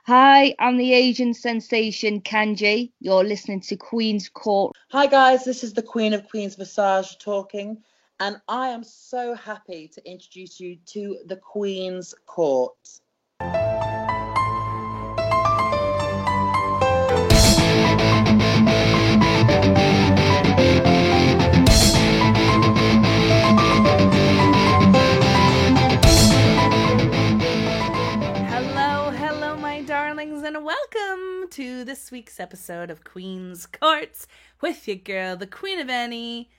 Hi, I'm the Asian sensation Kanji. You're listening to Queen's Court. Hi guys, this is the Queen of Queens Visage talking, and I am so happy to introduce you to the Queen's Court. Hello, my darlings, and welcome to this week's episode of Queen's Courts with your girl, the Queen of Any,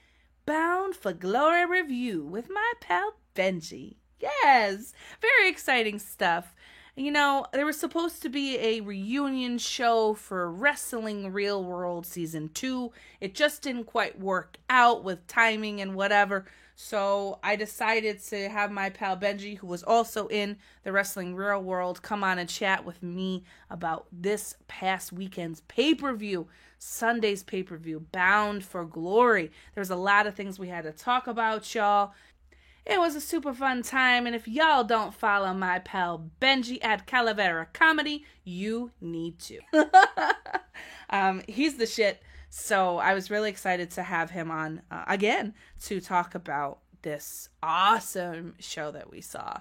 Bound for Glory review with my pal Benji. Yes, very exciting stuff. You know, there was supposed to be a reunion show for Wrestling Real World Season 2. It just didn't quite work out with timing and whatever. So I decided to have my pal Benji, who was also in the Wrestling Real World, come on and chat with me about this past weekend's pay-per-view, Sunday's pay-per-view, Bound for Glory. There's a lot of things we had to talk about, y'all. It was a super fun time, and if y'all don't follow my pal Benji at Calavera Comedy, you need to. He's the shit. So I was really excited to have him on again to talk about this awesome show that we saw.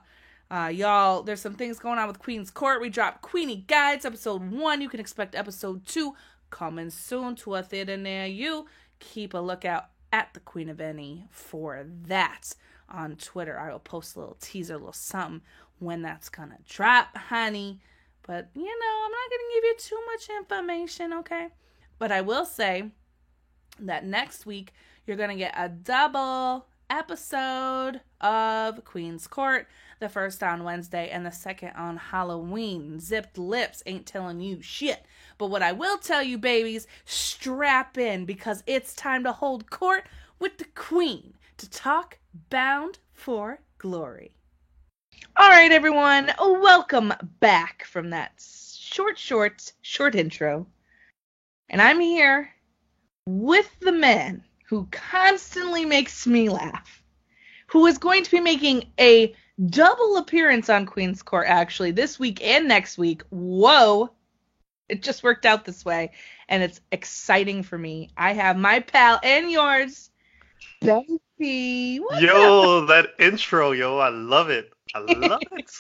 Y'all, there's some things going on with Queen's Court. We dropped Queenie Guides, episode 1. You can expect episode 2 coming soon to a theater near you. Keep a lookout at the Queen of Any for that on Twitter. I will post a little teaser, a little something when that's gonna drop, honey. But, you know, I'm not gonna give you too much information, okay? But I will say that next week, you're going to get a double episode of Queen's Court. The first on Wednesday and the second on Halloween. Zipped lips ain't telling you shit. But what I will tell you, babies, strap in because it's time to hold court with the Queen to talk Bound for Glory. All right, everyone. Welcome back from that short intro. And I'm here with the man who constantly makes me laugh, who is going to be making a double appearance on Queen's Court, actually, this week and next week. Whoa. It just worked out this way, and it's exciting for me. I have my pal and yours, Benji. Yo, that intro, I love it. I love it.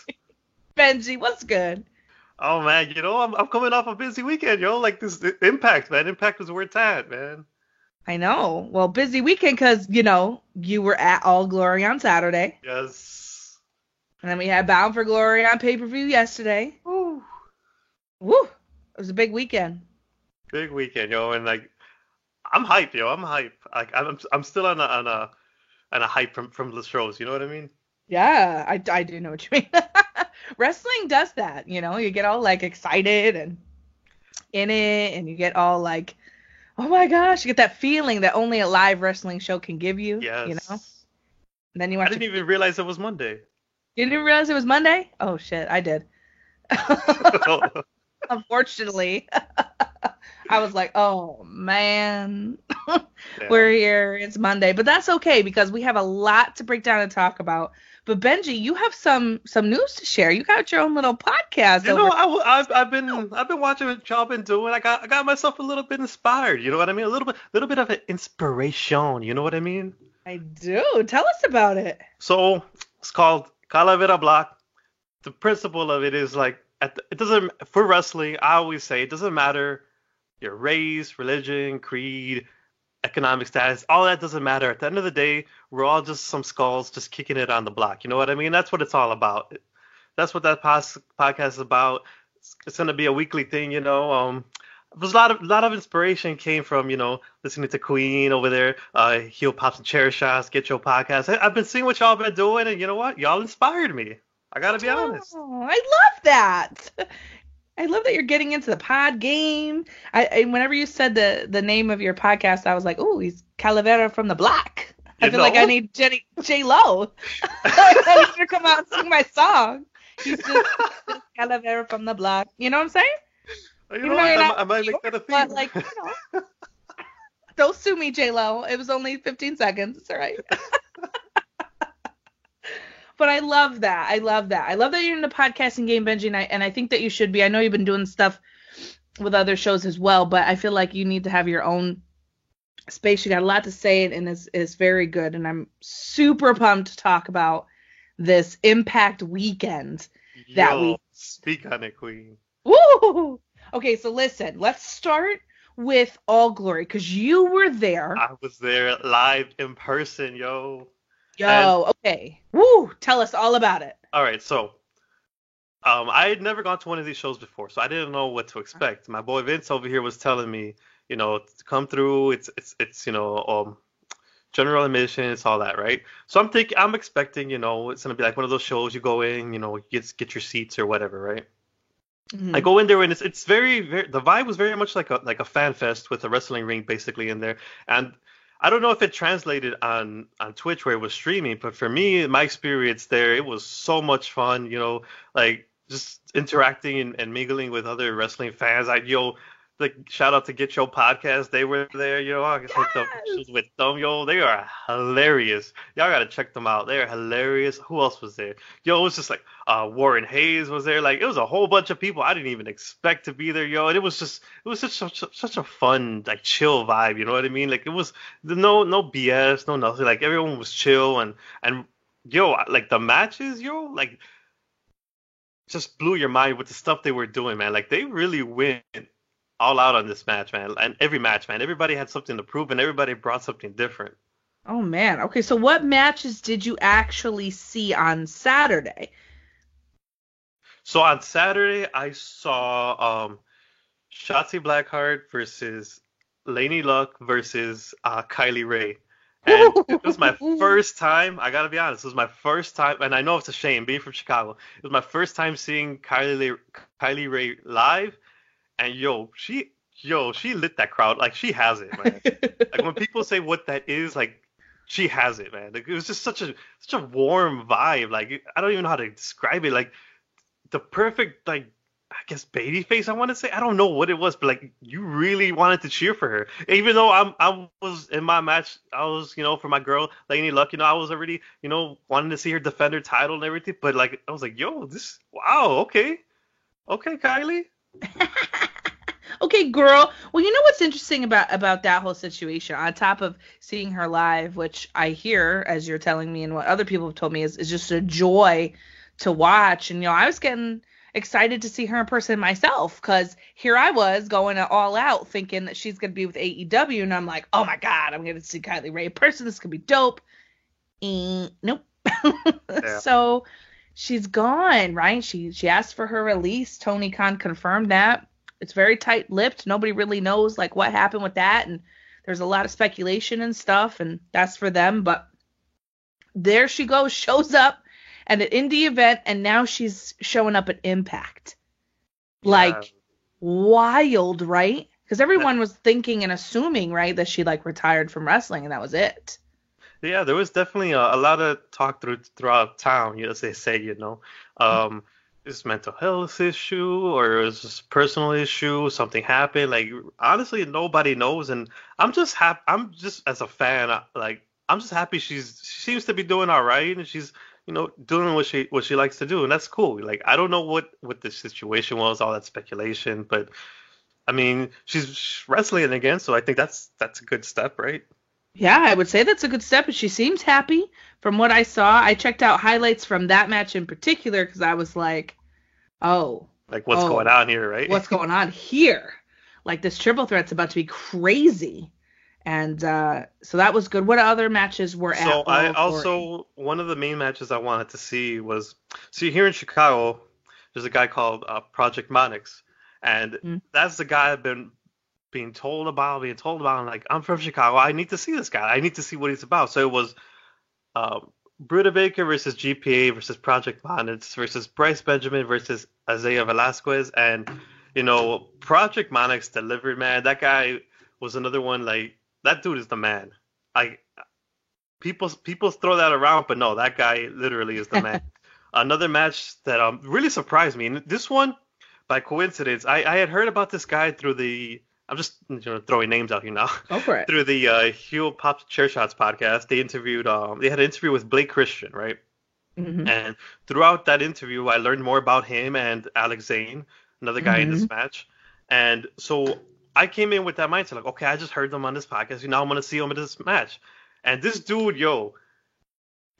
Benji, what's good? Oh man, I'm coming off a busy weekend, like this Impact, man. Impact was where it's at, man. I know. Well, busy weekend because, you were at All Glory on Saturday. Yes. And then we had Bound for Glory on pay-per-view yesterday. Woo. It was a big weekend. Big weekend, and I'm hyped, I'm hyped. I'm still on a hype from the shows, you know what I mean? Yeah, I do know what you mean. Wrestling does that, you get all excited and in it, and you get all oh my gosh, you get that feeling that only a live wrestling show can give you. Yes. And then you watch. I didn't even realize it was Monday. You didn't realize it was Monday? Oh shit, I did. Unfortunately, I was like, oh man, we're here. It's Monday, but that's okay because we have a lot to break down and talk about. But Benji, you have some news to share. You got your own little podcast. I've been watching what y'all been doing. I got myself a little bit inspired. You know what I mean? A little bit of an inspiration. You know what I mean? I do. Tell us about it. So it's called Calavera Block. The principle of it is it doesn't, for wrestling, I always say it doesn't matter your race, religion, creed, economic status, all that doesn't matter. At the end of the day, we're all just some skulls just kicking it on the block. You know what I mean? That's what it's all about. That's what that podcast is about. It's going to be a weekly thing, There's a lot of inspiration came from, listening to Queen over there, Heel Pops and Chair Shots, Get Your Podcast. I've been seeing what y'all been doing, and you know what? Y'all inspired me. I got to be honest. Oh, I love that. I love that you're getting into the pod game. I whenever you said the name of your podcast, I was like, "Ooh, he's Calavera from the block." I feel like I need J-Lo. I need her to come out and sing my song. He's just Calavera from the block. You know what I'm saying? You know what? I might make that a theme. But don't sue me, J-Lo. It was only 15 seconds. It's all right. But I love that. I love that. I love that you're in the podcasting game, Benji, and I think that you should be. I know you've been doing stuff with other shows as well, but I feel like you need to have your own space. You got a lot to say, and it's very good. And I'm super pumped to talk about this Impact weekend that we speak on it, Queen. Woo! Okay, so listen, let's start with All Glory, because you were there. I was there live in person, yo. Okay. Woo! Tell us all about it. All right, so I had never gone to one of these shows before, so I didn't know what to expect. My boy Vince over here was telling me, to come through. It's general admission, it's all that, right? So I'm expecting, it's gonna be like one of those shows you go in, get your seats or whatever, right? Mm-hmm. I go in there and it's very, very, the vibe was very much like a fan fest with a wrestling ring basically in there. And I don't know if it translated on Twitch where it was streaming, but for me, my experience there, it was so much fun, like just interacting and mingling with other wrestling fans. Like shout out to Get Your Podcast, they were there, I guess hooked up with them, they are hilarious. Y'all gotta check them out. They are hilarious. Who else was there? It was just like Warren Hayes was there. Like it was a whole bunch of people I didn't even expect to be there, and it was such a fun, like chill vibe, you know what I mean? Like it was no BS, no nothing. Like everyone was chill and like the matches, like just blew your mind with the stuff they were doing, man. Like they really went all out on this match, man. And every match, man. Everybody had something to prove, and everybody brought something different. Oh, man. Okay, so what matches did you actually see on Saturday? So on Saturday, I saw Shotzi Blackheart versus Lanie Luck versus Kylie Rae. And it was my first time, I gotta be honest, it was my first time, and I know it's a shame, being from Chicago, it was my first time seeing Kylie Rae live. And she lit that crowd. Like she has it, man. Like when people say what that is, like she has it, man. Like it was just such a warm vibe. Like I don't even know how to describe it. Like the perfect, like I guess baby face. I want to say, I don't know what it was, but like you really wanted to cheer for her. Even though I was in my match, I was for my girl Lanie Luck. I was already wanting to see her defend her title and everything. But like I was like, wow, okay, Kylie. Okay, girl. Well, you know what's interesting about that whole situation, on top of seeing her live, which I hear, as you're telling me and what other people have told me, is just a joy to watch. And, I was getting excited to see her in person myself, because here I was going all out thinking that she's going to be with AEW. And I'm like, oh, my God, I'm going to see Kylie Rae in person. This could be dope. Nope. Yeah. So she's gone, right? She asked for her release. Tony Khan confirmed that. It's very tight-lipped. Nobody really knows like what happened with that, and there's a lot of speculation and stuff, and that's for them. But there she goes, shows up at an indie event, and now she's showing up at Impact. Like wild, right? Because everyone was thinking and assuming, right, that she like retired from wrestling, and that was it. Yeah, there was definitely a lot of talk throughout town, as they say, this mental health issue or is this personal issue, something happened. Like honestly, nobody knows, and I'm just happy. I'm just as a fan, I'm just happy she seems to be doing all right, and she's doing what she likes to do, and that's cool. Like I don't know what the situation was, all that speculation, but I mean she's wrestling again, so I think that's a good step, right? Yeah, I would say that's a good step, and she seems happy from what I saw. I checked out highlights from that match in particular because I was like, what's going on here, right? What's going on here? Like this triple threat's about to be crazy. And so that was good. What other matches were at? So I also, one of the main matches I wanted to see was, here in Chicago, there's a guy called Project Monix, and that's the guy I've been being told about. I'm like, I'm from Chicago. I need to see this guy. I need to see what he's about. So it was Britta Baker versus GPA versus Project Monix versus Bryce Benjamin versus Isaiah Velasquez. And, Project Monix delivered, man. That guy was another one, like, that dude is the man. People throw that around, but no, that guy literally is the man. Another match that really surprised me, and this one, by coincidence, I had heard about this guy through the, I'm just throwing names out here now. Go for it. Through the Heel Pop Chair Shots podcast, they had an interview with Blake Christian, right? Mm-hmm. And throughout that interview, I learned more about him and Alex Zane, another guy in Mm-hmm. this match. And so I came in with that mindset, like, okay, I just heard them on this podcast. You know, I'm gonna see him in this match. And this dude, yo,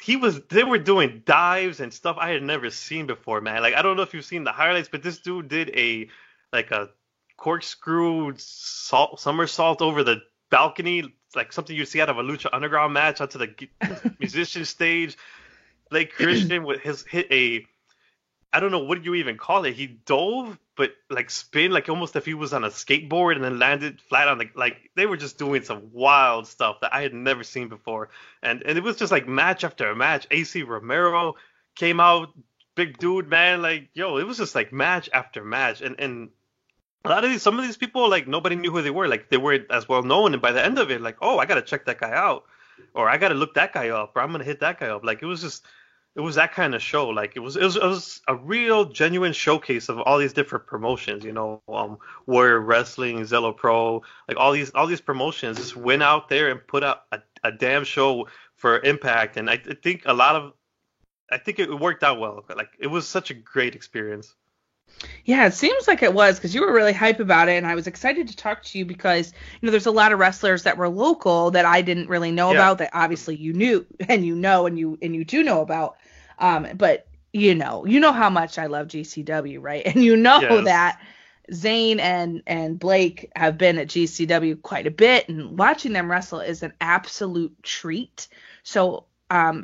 they were doing dives and stuff I had never seen before, man. Like, I don't know if you've seen the highlights, but this dude did a corkscrew somersault over the balcony, like something you see out of a Lucha Underground match onto the musician stage. Blake Christian with his hit a, I don't know what you even call it. He dove, but like spin, like almost if he was on a skateboard and then landed flat on the, like they were just doing some wild stuff that I had never seen before. And it was just like match after match. AC Romero came out, big dude, man. Like, yo, it was just like match after match. And a lot of some of these people, like nobody knew who they were. Like they weren't as well known. And by the end of it, like, oh, I got to check that guy out. Or I got to look that guy up, or I'm going to hit that guy up. Like, it was that kind of show. Like it was a real genuine showcase of all these different promotions, you know, Warrior Wrestling, Zelo Pro, like all these promotions just went out there and put out a damn show for Impact. And I think it worked out well. Like it was such a great experience. Yeah, it seems like it was, because you were really hype about it, and I was excited to talk to you because, you know, there's a lot of wrestlers that were local that I didn't really know about, that obviously you knew and you know and you do know about. But you know how much I love GCW, right? And you know that Zane and Blake have been at GCW quite a bit, and watching them wrestle is an absolute treat. So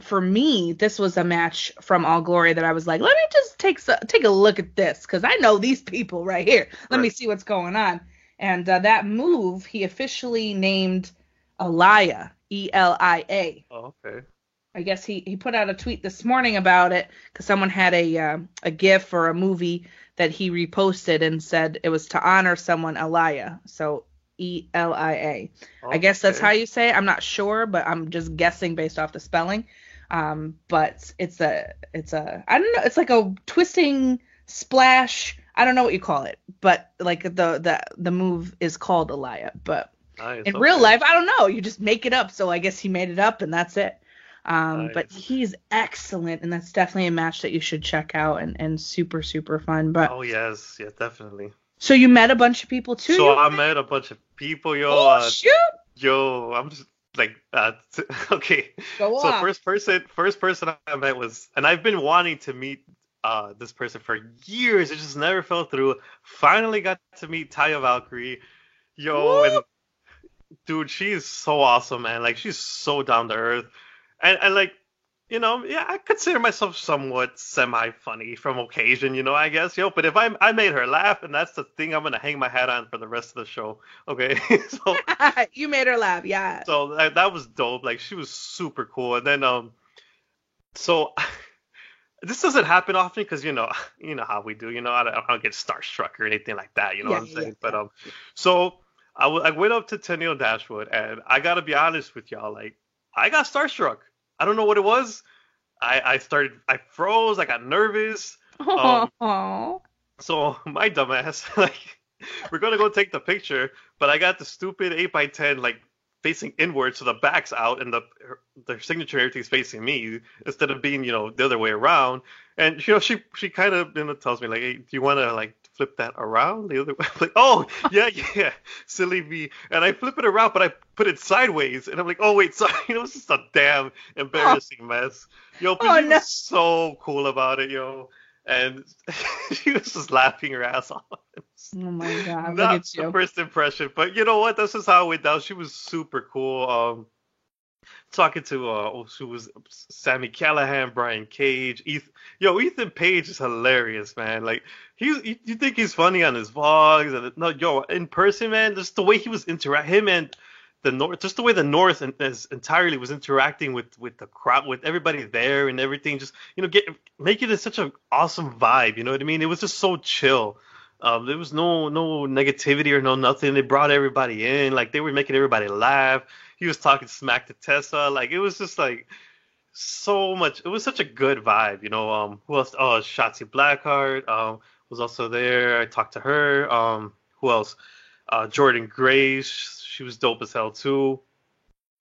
for me, this was a match from All Glory that I was like, let me just take a look at this, because I know these people right here. Let me see what's going on. And that move, he officially named Elia, Elia. Oh, okay. I guess he put out a tweet this morning about it, because someone had a GIF or a movie that he reposted and said it was to honor someone, Elia. So Elia. Okay. I guess that's how you say it. I'm not sure, but I'm just guessing based off the spelling. But it's a I don't know. It's like a twisting splash. I don't know what you call it, but like the move is called Elia. But in real life, I don't know. You just make it up. So I guess he made it up, and that's it. But he's excellent, and that's definitely a match that you should check out, and super, super fun. But oh yes, yeah, definitely. So you met a bunch of people too? So I met a bunch of people, yo. Oh, shoot! Yo, I'm just like, okay. Go so on. first person I met was, and I've been wanting to meet this person for years. It just never fell through. Finally got to meet Taya Valkyrie. Yo, Woo! and dude, she is so awesome, man. Like she's so down to earth. And like, you know, yeah, I consider myself somewhat semi-funny from occasion, you know, I guess, yo. But if I made her laugh, and that's the thing I'm gonna hang my hat on for the rest of the show, okay? So you made her laugh, yeah. So that was dope. Like she was super cool. And then so this doesn't happen often because you know how we do. You know, I don't get starstruck or anything like that. You know what I'm saying? Yeah. But so I went up to Tenille Dashwood, and I gotta be honest with y'all, like I got starstruck. I don't know what it was. I froze. I got nervous. So my dumbass, like, we're gonna go take the picture, but I got the stupid 8x10 like facing inward, so the back's out and the signature and everything's facing me instead of being, you know, the other way around. And you know, she kind of, you know, tells me like, hey, do you want to like flip that around the other way? I'm like, oh yeah, silly me. And I flip it around, but I put it sideways, and I'm like, oh wait, sorry, you know, it's just a damn embarrassing mess. Yo, but she was so cool about it, yo. And she was just laughing her ass off. Oh my god, not the first impression, but you know what? That's just how it went down. She was super cool. Talking to who was Sammy Callahan, Brian Cage, Ethan Page is hilarious, man. Like you think he's funny on his vlogs, and no, yo, in person, man, just the way he was him and the North, just the way the North entirely was interacting with the crowd, with everybody there and everything, just, you know, making it such an awesome vibe. You know what I mean? It was just so chill. There was no negativity or no nothing. They brought everybody in, like they were making everybody laugh. He was talking smack to Tessa, like it was just like so much. It was such a good vibe, you know. Who else? Oh, Shotzi Blackheart was also there. I talked to her. Who else? Jordan Grace. She was dope as hell too.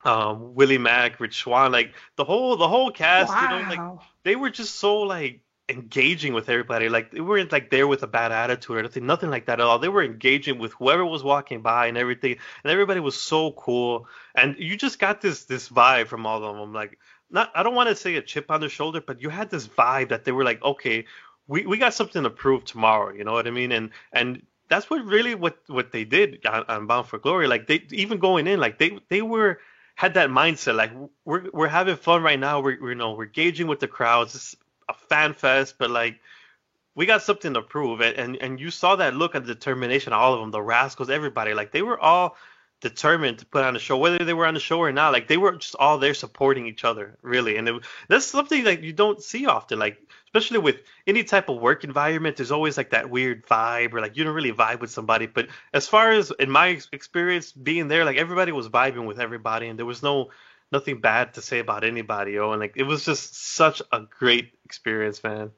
Willie Mack, Rich Swann, like the whole cast, like Wow. they were just so like engaging with everybody. Like they weren't like there with a bad attitude or nothing like that at all. They were engaging with whoever was walking by and everything, and everybody was so cool. And you just got this vibe from all of them. Like not, I don't want to say a chip on their shoulder, but you had this vibe that they were like, okay, we got something to prove tomorrow. You know what I mean? And that's what they did on Bound for Glory. Like they even going in, like they were had that mindset. Like we're having fun right now. We're engaging with the crowds. It's a fan fest, but like we got something to prove. And you saw that look of determination. All of them, the Rascals, everybody. Like they were all determined to put on a show, whether they were on the show or not. Like they were just all there supporting each other, really. And that's something that you don't see often. Like especially with any type of work environment, there's always like that weird vibe, or like you don't really vibe with somebody. But as far as in my experience being there, like everybody was vibing with everybody, and there was nothing bad to say about anybody. And like it was just such a great experience, man.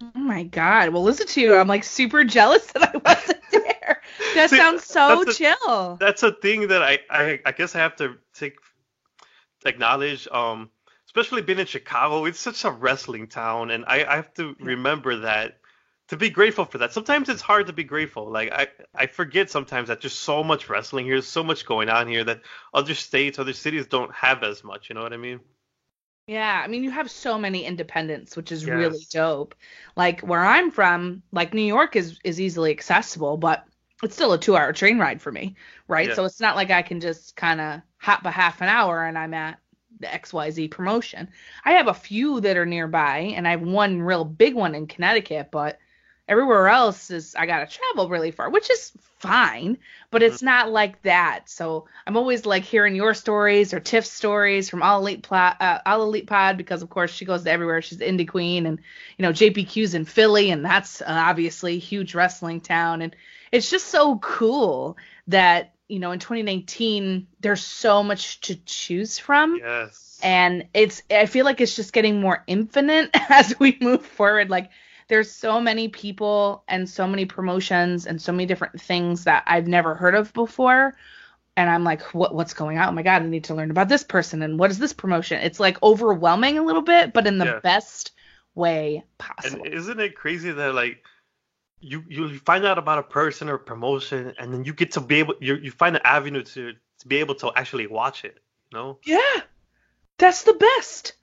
Oh my God. Well, listen to you. I'm like super jealous that I wasn't there. That See, sounds so that's chill. That's a thing that I guess I have to acknowledge. Especially being in Chicago, it's such a wrestling town, and I have to remember that to be grateful for that. Sometimes it's hard to be grateful. Like I forget sometimes that there's so much wrestling here, so much going on here that other states, other cities don't have as much. You know what I mean? Yeah, I mean, you have so many independents, which is really Yes. dope. Like where I'm from, like New York is easily accessible, but it's still a 2-hour train ride for me, right? Yeah. So it's not like I can just kind of hop a half an hour and I'm at the XYZ promotion. I have a few that are nearby, and I have one real big one in Connecticut, but everywhere else is I gotta travel really far, which is fine, but Mhm. it's not like that. So I'm always like hearing your stories or Tiff's stories from All Elite Pod, because of course she goes to everywhere. She's the indie queen, and JPQ's in Philly, and that's obviously a huge wrestling town, and it's just so cool that in 2019 there's so much to choose from. Yes. And I feel like it's just getting more infinite as we move forward. Like there's so many people and so many promotions and so many different things that I've never heard of before. And I'm like, what's going on? Oh my God, I need to learn about this person. And what is this promotion? It's like overwhelming a little bit, but in the Yeah. best way And possible. isn't it crazy that like you find out about a person or promotion, and then you get to be able you find an avenue to be able to actually watch it, you know? Yeah, that's the best.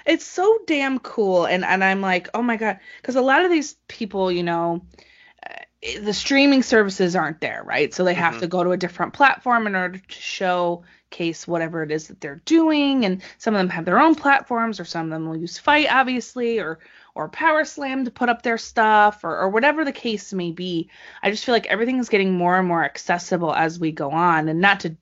It's so damn cool. And I'm like, oh my God, because a lot of these people, the streaming services aren't there, right? So they have Mhm. to go to a different platform in order to showcase whatever it is that they're doing. And some of them have their own platforms, or some of them will use Fight, obviously, or Power Slam to put up their stuff, or whatever the case may be. I just feel like everything is getting more and more accessible as we go on, and not to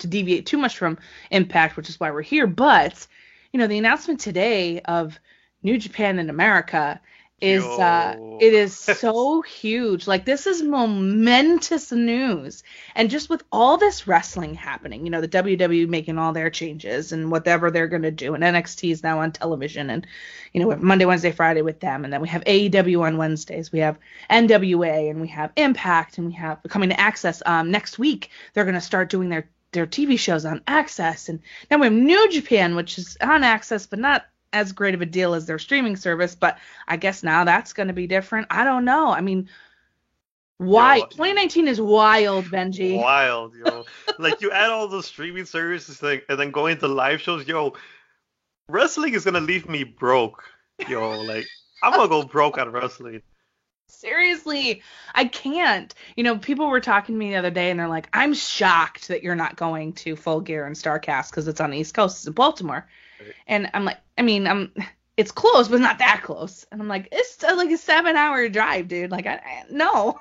deviate too much from Impact, which is why we're here, but the announcement today of New Japan in America is Yo. it is so huge. Like this is momentous news. And just with all this wrestling happening, the WWE making all their changes and whatever they're going to do, and NXT is now on television, and we have Monday, Wednesday, Friday with them, and then we have AEW on Wednesdays, we have NWA, and we have Impact, and we have coming to Access next week. They're going to start doing their TV shows on Access, and then we have New Japan, which is on Access, but not as great of a deal as their streaming service, but I guess now that's going to be different. I don't know. I mean, why? Yo. 2019 is wild, Benji. Wild, yo. Like you add all those streaming services, like, and then going to live shows, yo. Wrestling is gonna leave me broke, yo. Like I'm gonna go broke on wrestling. Seriously, I can't. People were talking to me the other day, and they're like, I'm shocked that you're not going to Full Gear and StarCast because it's on the East Coast. It's in Baltimore. Right. And I'm like, it's close, but not that close. And I'm like, it's like a 7-hour drive, dude. Like, I no.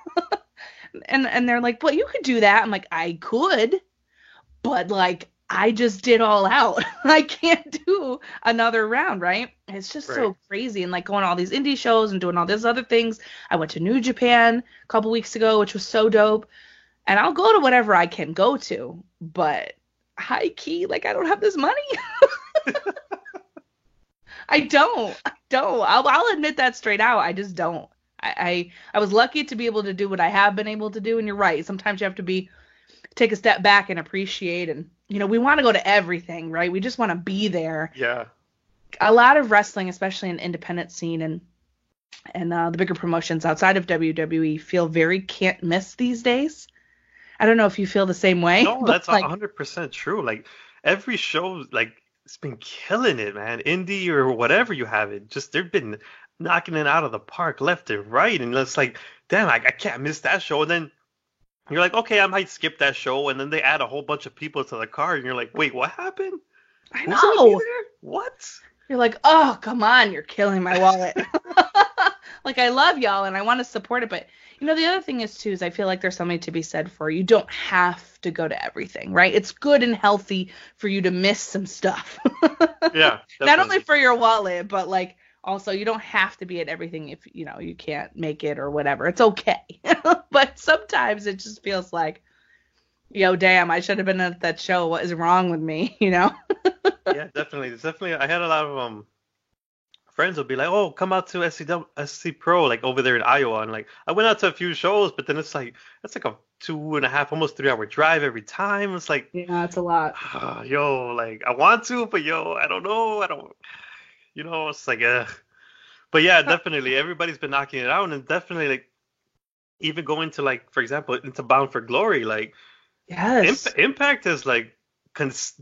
and they're like, well, you could do that. I'm like, I could, but like, I just did All Out. I can't do another round, right? It's just so Right. crazy. And like going to all these indie shows and doing all these other things. I went to New Japan a couple weeks ago, which was so dope. And I'll go to whatever I can go to, but high key, like I don't have this money. I don't. I'll admit that straight out. I just don't. I was lucky to be able to do what I have been able to do. And you're right. Sometimes you have to take a step back and appreciate and we want to go to everything, right? We just want to be there. Yeah. A lot of wrestling, especially in independent scene and the bigger promotions outside of WWE, feel very can't miss these days. I don't know if you feel the same way. No, but that's 100% true. Like every show, like it's been killing it, man. Indie or whatever you have it, just they've been knocking it out of the park left and right, and it's like, damn, I can't miss that show. And then you're like, okay, I might skip that show, and then they add a whole bunch of people to the card, and you're like, wait, what happened? I Who's gonna be know. there? What? You're like, oh, come on, you're killing my wallet. Like, I love y'all and I want to support it, but the other thing is too, is I feel like there's something to be said for you don't have to go to everything, right? It's good and healthy for you to miss some stuff. Yeah. Not only for your wallet, but like also you don't have to be at everything if you can't make it or whatever. It's okay. But sometimes it just feels like, damn, I should have been at that show. What is wrong with me? Yeah, definitely. It's definitely. I had a lot of friends would be like, oh, come out to SC Pro, like over there in Iowa, and like I went out to a few shows, but then it's like that's like a 2.5, almost 3 hour drive every time. It's like, yeah, it's a lot. Yo, like I want to, but I don't know, it's like, but yeah, definitely everybody's been knocking it out, and definitely like even going to like, for example, into Bound for Glory, like yes, Impact has like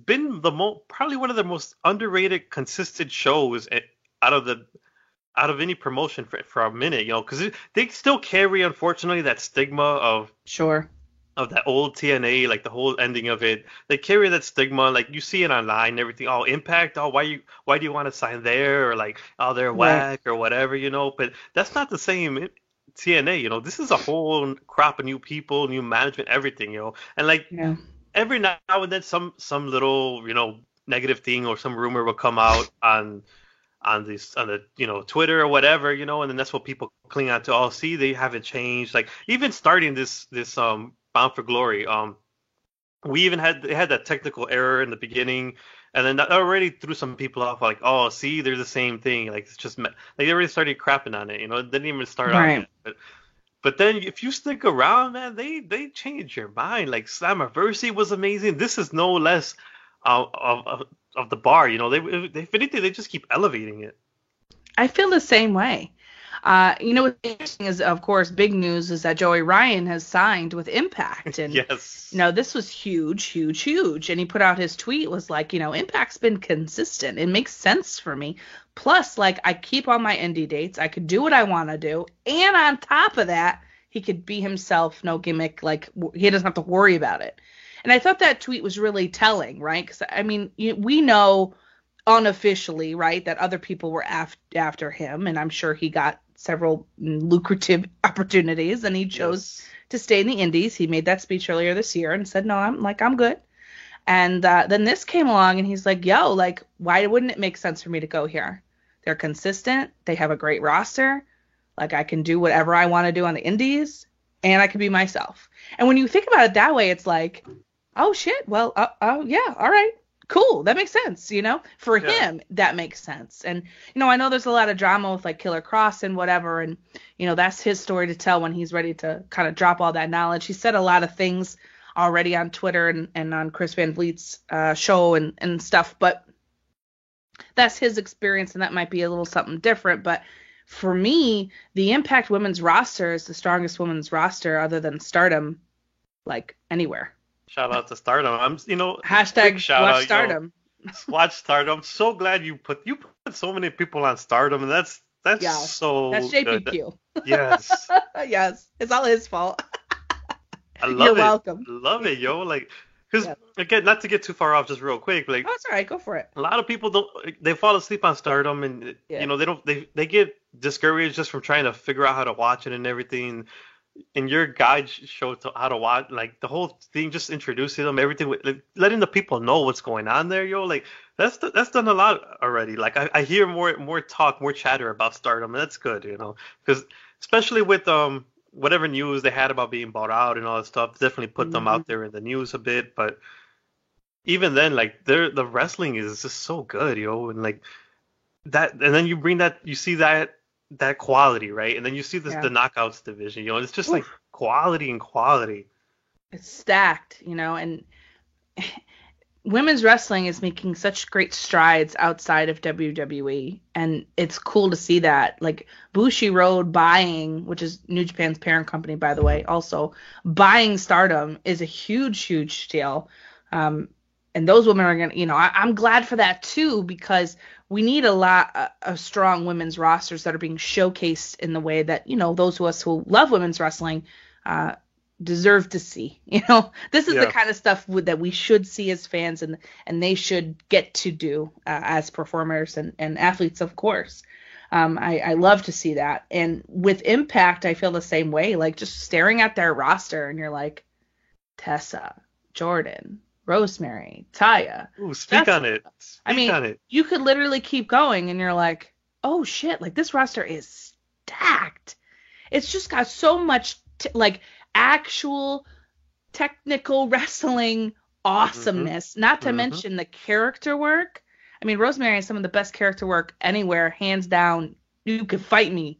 been probably one of the most underrated, consistent shows out of any promotion for a minute, because they still carry, unfortunately, that stigma of that old TNA, like the whole ending of it. They carry that stigma, like you see it online and everything. Oh, Impact, why do you want to sign there, or like, oh, they're whack or whatever, But that's not the same TNA, This is a whole crop of new people, new management, everything, And like every now and then some little negative thing or some rumor will come out on the Twitter or whatever, and then that's what people cling on to. Oh, see, they haven't changed. Like even starting this Bound for Glory, they had that technical error in the beginning, and then that already threw some people off. Like, oh, see, they're the same thing. Like it's just like they already started crapping on it. It didn't even start out yet. But then if you stick around, man, they change your mind. Like Slammiversary was amazing. This is no less of the bar, if anything, they just keep elevating it. I feel the same way. What's interesting is, of course, big news is that Joey Ryan has signed with Impact. And, yes. This was huge, huge, huge. And he put out his tweet, was like, Impact's been consistent. It makes sense for me. Plus, like, I keep on my indie dates. I could do what I want to do. And on top of that, he could be himself, no gimmick. Like, he doesn't have to worry about it. And I thought that tweet was really telling, right? Because, I mean, we know unofficially, right, that other people were after him, and I'm sure he got several lucrative opportunities, and he chose to stay in the indies. He made that speech earlier this year and said, no, I'm good. And then this came along, and he's like, yo, like, why wouldn't it make sense for me to go here? They're consistent. They have a great roster. Like, I can do whatever I want to do on the indies, and I can be myself. And when you think about it that way, it's like, oh, shit, well, yeah, all right, cool, that makes sense, For him, that makes sense. And, I know there's a lot of drama with, like, Killer Kross and whatever, and, that's his story to tell when he's ready to kind of drop all that knowledge. He said a lot of things already on Twitter and on Chris Van Vliet's show and stuff, but that's his experience, and that might be a little something different. But for me, the Impact women's roster is the strongest women's roster other than Stardom, like, anywhere. Shout out to Stardom. Hashtag watch Stardom. Watch Stardom. I'm so glad you put so many people on Stardom, and that's so that's JPQ. Good. Yes. Yes. It's all his fault. I love You're it. welcome. Love it, yo. Like, because again, not to get too far off, just real quick. Like, oh, it's all right. Go for it. A lot of people they fall asleep on Stardom, and they get discouraged just from trying to figure out how to watch it and everything. And your guide showed how to watch, like the whole thing, just introducing them, everything, like, letting the people know what's going on there, yo. Like that's done a lot already. Like I hear more talk, more chatter about Stardom, and that's good, because especially with whatever news they had about being bought out and all that stuff, definitely put them out there in the news a bit. But even then, like the wrestling is just so good, yo, and like that, and then you see that quality, right? And then you see the knockouts division, it's just like quality and quality. It's stacked, and women's wrestling is making such great strides outside of WWE, and it's cool to see that. Like Bushiroad buying, which is New Japan's parent company, by the way, also buying Stardom is a huge, huge deal. And those women are gonna, I'm glad for that too, because we need a lot of strong women's rosters that are being showcased in the way that those of us who love women's wrestling deserve to see. This is the kind of stuff that we should see as fans, and they should get to do as performers and athletes, of course. I love to see that. And with Impact, I feel the same way. Like, just staring at their roster, and you're like, Tessa, Jordan, Rosemary, Taya. Ooh, speak on it. You could literally keep going, and you're like, oh shit, like this roster is stacked. It's just got so much actual technical wrestling awesomeness, not to mention the character work. I mean, Rosemary has some of the best character work anywhere, hands down. You could fight me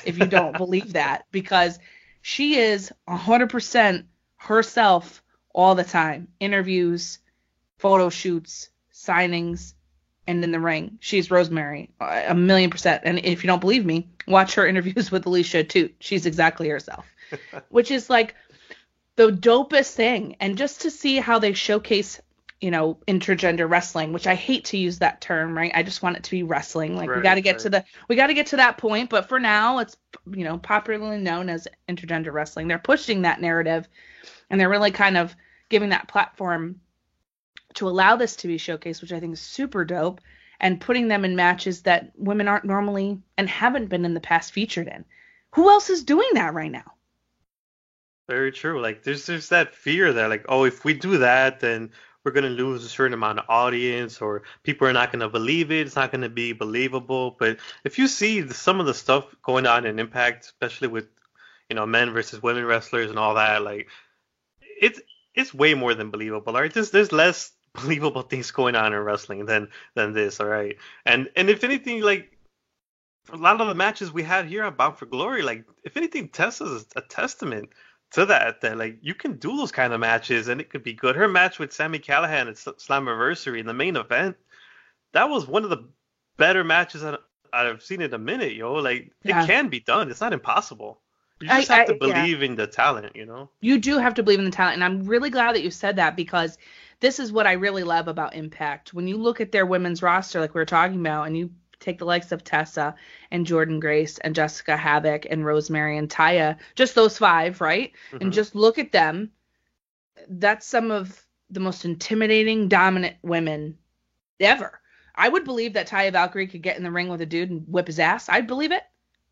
if you don't believe that, because she is 100% herself all the time. Interviews, photo shoots, signings, and in the ring. She's Rosemary, 1,000,000%. And if you don't believe me, watch her interviews with Alicia Toot. She's exactly herself, which is like the dopest thing. And just to see how they showcase, intergender wrestling, which I hate to use that term, right? I just want it to be wrestling. Like, we got to get to that point. But for now, it's, popularly known as intergender wrestling. They're pushing that narrative, and they're really kind of giving that platform to allow this to be showcased, which I think is super dope, and putting them in matches that women aren't normally and haven't been in the past featured in. Who else is doing that right now? Very true. Like, there's that fear that, like, oh, if we do that, then we're going to lose a certain amount of audience, or people are not going to believe it. It's not going to be believable. But if you see some of the stuff going on in Impact, especially with, men versus women wrestlers and all that, like, it's way more than believable. All right, there's less believable things going on in wrestling than this. All right, and if anything, like, a lot of the matches we had here on Bound for Glory, like, if anything, Tessa's a testament to that like, you can do those kind of matches and it could be good. Her match with Sami Callihan at Slammiversary in the main event, that was one of the better matches I've seen in a minute, Like, it can be done. It's not impossible. You just have to believe in the talent, You do have to believe in the talent, and I'm really glad that you said that, because this is what I really love about Impact. When you look at their women's roster, like we were talking about, and you take the likes of Tessa and Jordan Grace and Jessica Havoc and Rosemary and Taya, just those 5, right? And just look at them. That's some of the most intimidating, dominant women ever. I would believe that Taya Valkyrie could get in the ring with a dude and whip his ass. I'd believe it.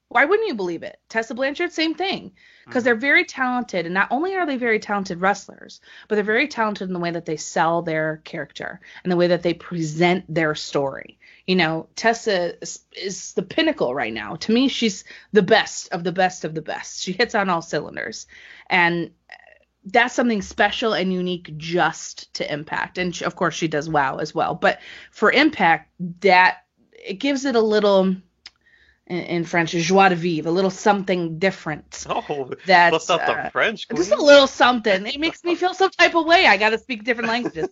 Why wouldn't you believe it? Tessa Blanchard, same thing. Because they're very talented, and not only are they very talented wrestlers, but they're very talented in the way that they sell their character and the way that they present their story. Tessa is the pinnacle right now. To me, she's the best of the best of the best. She hits on all cylinders. And that's something special and unique just to Impact. And of course, she does WoW as well. But for Impact, that it gives it a little, in French, joie de vivre, a little something different. Oh, what's up, the French? Just a little something. It makes me feel some type of way. I got to speak different languages.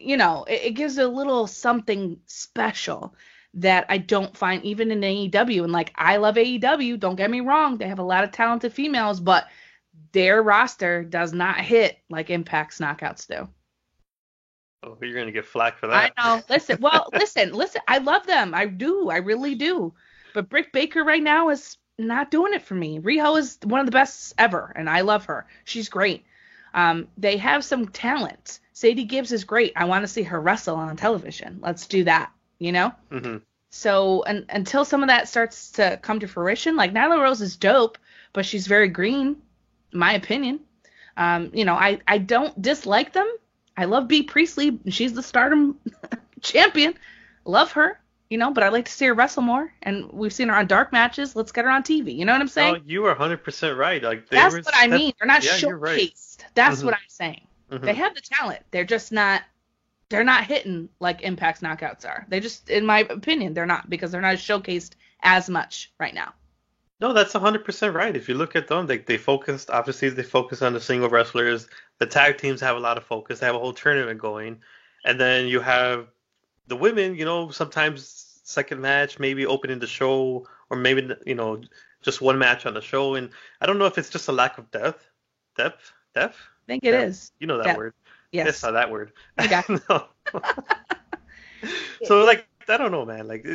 It gives a little something special that I don't find even in AEW. And, like, I love AEW. Don't get me wrong. They have a lot of talented females, but their roster does not hit like Impact's knockouts do. Oh, you're going to get flack for that. I know. Listen. I love them. I do. I really do. But Britt Baker right now is not doing it for me. Riho is one of the best ever, and I love her. She's great. They have some talent. Sadie Gibbs is great. I want to see her wrestle on television. Let's do that, So until some of that starts to come to fruition, like, Nyla Rose is dope, but she's very green, in my opinion. I don't dislike them. I love Bea Priestley. She's the Stardom champion. Love her. But I'd like to see her wrestle more. And we've seen her on dark matches. Let's get her on TV. You know what I'm saying? Oh, you are 100% right. Like, that's what I mean. They're not showcased. Right. That's what I'm saying. They have the talent. They're just not. They're not hitting like Impact's knockouts are. They just, in my opinion, they're not, because they're not showcased as much right now. No, that's 100% right. If you look at them, they focused, obviously, they focus on the single wrestlers. The tag teams have a lot of focus. They have a whole tournament going. And then you have the women, sometimes second match, maybe opening the show, or maybe, just one match on the show. And I don't know if it's just a lack of depth. I think it is. You know that Depth. word. Yes. That's not that word. Okay. No. So, like, I don't know, man. Like,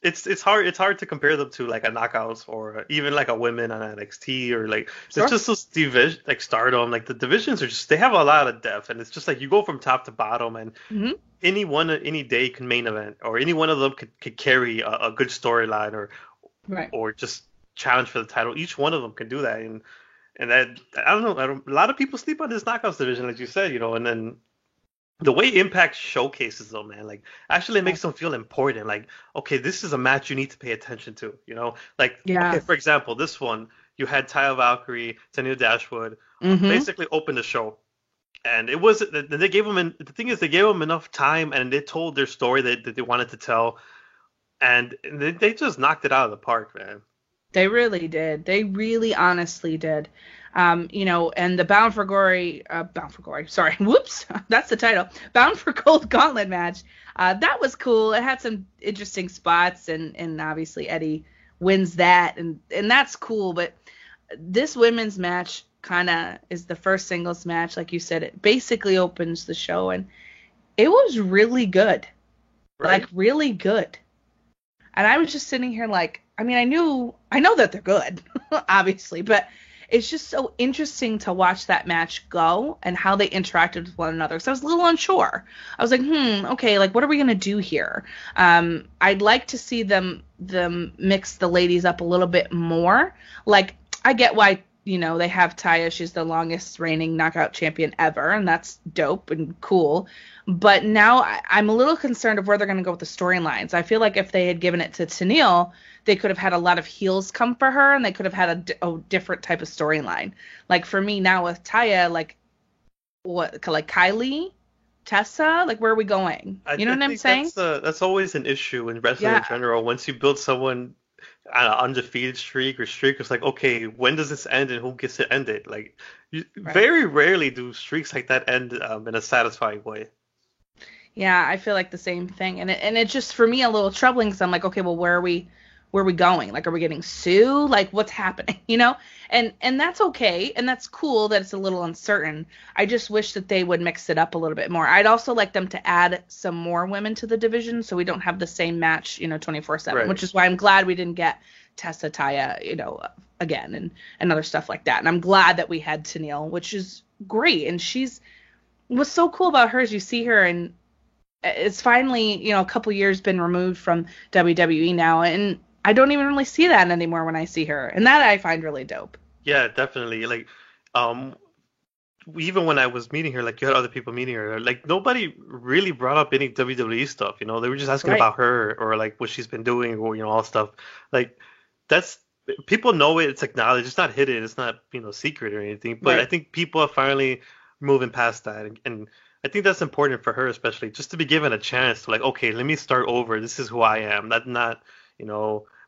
it's hard to compare them to like a Knockouts or even like a women on NXT or like Sure. it's just those division like Stardom, like the divisions are just, they have a lot of depth, and it's just like you go from top to bottom, and Mhm. any day can main event, or any one of them could carry a good storyline, Right. or just challenge for the title. Each one of them can do that, and that, I don't know, a lot of people sleep on this Knockouts division, like you said, and then the way Impact showcases them, man, like actually makes them feel important. Like, okay, this is a match you need to pay attention to, Like, Yeah. okay, for example, this one, you had Taya Valkyrie, Tennille Dashwood, Mhm. basically open the show. And it was, they gave them, the thing is, they gave them enough time, and they told their story that they wanted to tell. And they just knocked it out of the park, man. They really did. They really honestly did. And the Bound for Glory, sorry, whoops, that's the title. Bound for Gold Gauntlet match. That was cool. It had some interesting spots, and obviously Eddie wins that, and that's cool. But this women's match kind of is the first singles match, like you said. It basically opens the show, and it was really good, Right? like really good. And I was just sitting here like, I mean, I know that they're good, obviously, but it's just so interesting to watch that match go and how they interacted with one another. So I was a little unsure. I was like, okay, like what are we gonna do here? I'd like to see them mix the ladies up a little bit more. Like, I get why, they have Taya. She's the longest reigning knockout champion ever, and that's dope and cool. But now I'm a little concerned of where they're going to go with the storylines. I feel like if they had given it to Tennille, they could have had a lot of heels come for her, and they could have had a different type of storyline. Like for me now with Taya, like Kylie, Tessa, like where are we going? You know what I'm saying? That's always an issue in wrestling in general. Once you build someone on an undefeated streak, it's like, okay, when does this end and who gets to end it? Like, very rarely do streaks like that end in a satisfying way. Yeah, I feel like the same thing, and it just, for me, a little troubling, because I'm like, okay, well, where are we going? Like, are we getting Sue? Like, what's happening? And that's okay, and that's cool that it's a little uncertain. I just wish that they would mix it up a little bit more. I'd also like them to add some more women to the division, so we don't have the same match, 24/7, Right. Which is why I'm glad we didn't get Tessa, Taya, again, and other stuff like that. And I'm glad that we had Tennille, which is great. And what's so cool about her is you see her, and it's finally, a couple years been removed from WWE now, and I don't even really see that anymore when I see her, and that I find really dope. Yeah, definitely. Like, even when I was meeting her, like you had other people meeting her, like nobody really brought up any WWE stuff. They were just asking about her, or like what she's been doing, or all stuff. Like, that's, people know it. It's acknowledged. It's not hidden. It's not secret or anything. But I think people are finally moving past that, and I think that's important for her, especially, just to be given a chance to, like, okay, let me start over. This is who I am. Not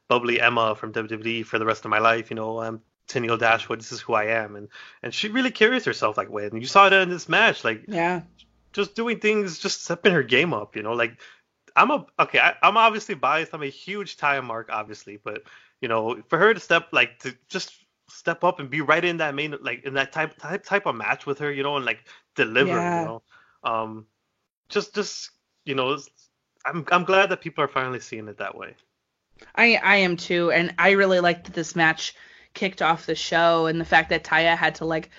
bubbly Emma from WWE for the rest of my life. I'm Tennille Dashwood. This is who I am, and she really carries herself that way. And you saw that in this match, like, just doing things, just stepping her game up. Like, I'm obviously biased. I'm a huge Taya mark, obviously, but for her to step up and be right in that main, like in that type of match with her, and like deliver, I'm glad that people are finally seeing it that way. I am too, and I really liked that this match kicked off the show, and the fact that Taya had to like